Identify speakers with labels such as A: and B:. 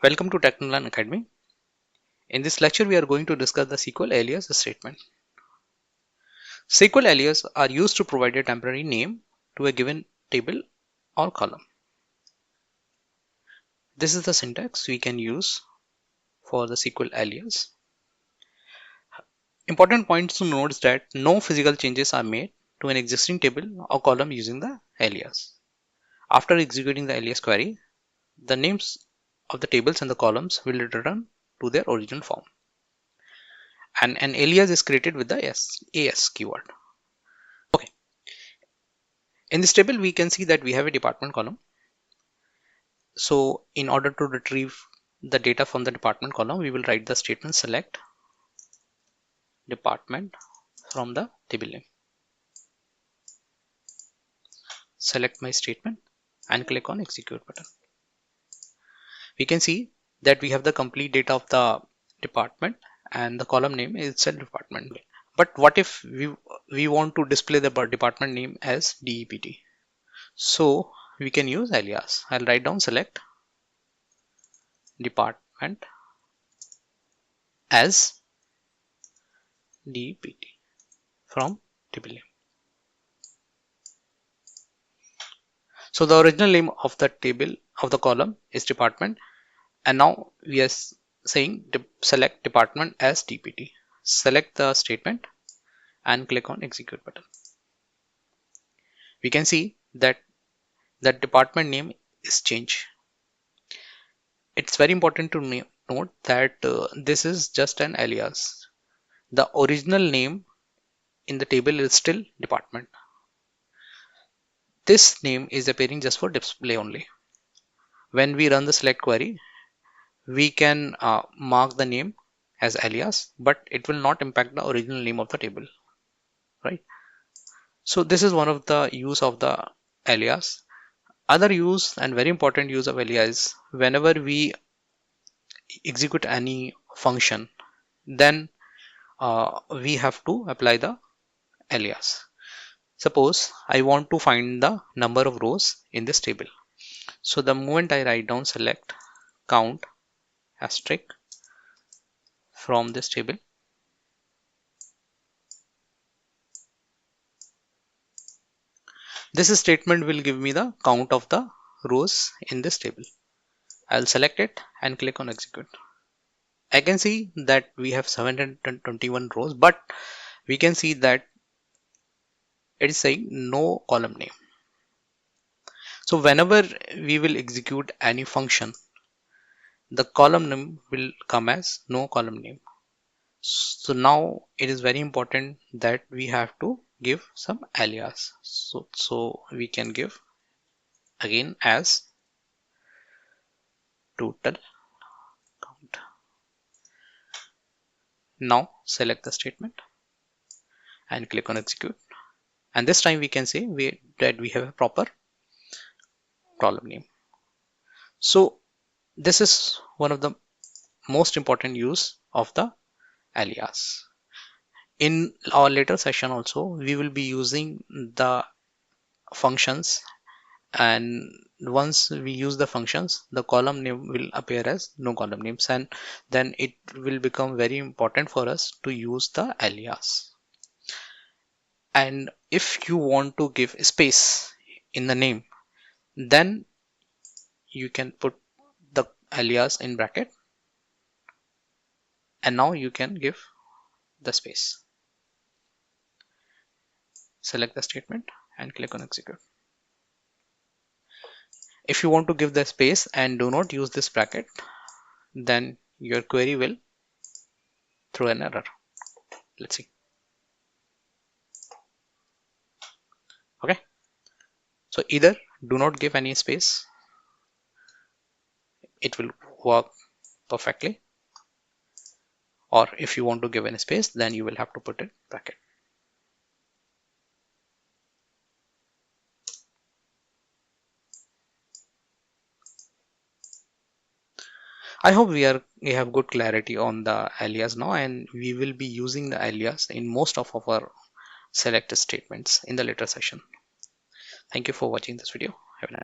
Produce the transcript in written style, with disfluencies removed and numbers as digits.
A: Welcome to Technolearn Academy. In this lecture, we are going to discuss the SQL alias statement. SQL aliases are used to provide a temporary name to a given table or column. This is the syntax we can use for the SQL alias. Important points to note is that no physical changes are made to an existing table or column using the alias. After executing the alias query, the names of the tables and the columns will return to their original form. And an alias is created with the AS keyword. Okay. In this table, we can see that we have a department column. So in order to retrieve the data from the department column, we will write the statement select department from the table name. Select my statement and click on execute button. We can see that we have the complete data of the department and the column name is itself department. But what if we want to display the department name as DEPT? So we can use alias. I'll write down select department as DEPT from table name. So the original name of the table of the column is department, and now we are saying select department as DPT. Select the statement and click on execute button. We can see that the department name is changed. It's very important to note that this is just an alias. The original name in the table is still department. This name is appearing just for display only. When we run the select query, we can mark the name as alias, but it will not impact the original name of the table, right? So this is one of the use of the alias. Other use and very important use of alias is whenever we execute any function, then we have to apply the alias. Suppose I want to find the number of rows in this table. So the moment I write down select count asterisk from this table, this statement will give me the count of the rows in this table. I'll select it and click on execute. I can see that we have 721 rows, but we can see that it is saying no column name. So whenever we will execute any function, the column name will come as no column name. So now it is very important that we have to give some alias. So we can give again as total count. Now select the statement and click on execute. And this time we can say that we have a proper column name. So this is one of the most important use of the alias. In our later session also, we will be using the functions, and once we use the functions, the column name will appear as no column names, and then it will become very important for us to use the alias. And if you want to give space in the name, then you can put the alias in bracket, and now you can give the space. Select the statement and click on execute. If you want to give the space and do not use this bracket, then your query will throw an error. Let's see. Okay, so either do not give any space, it will work perfectly, or if you want to give any space, then you will have to put it bracket. I hope we have good clarity on the alias now, and we will be using the alias in most of our select statements in the later session. Thank you for watching this video. Have a nice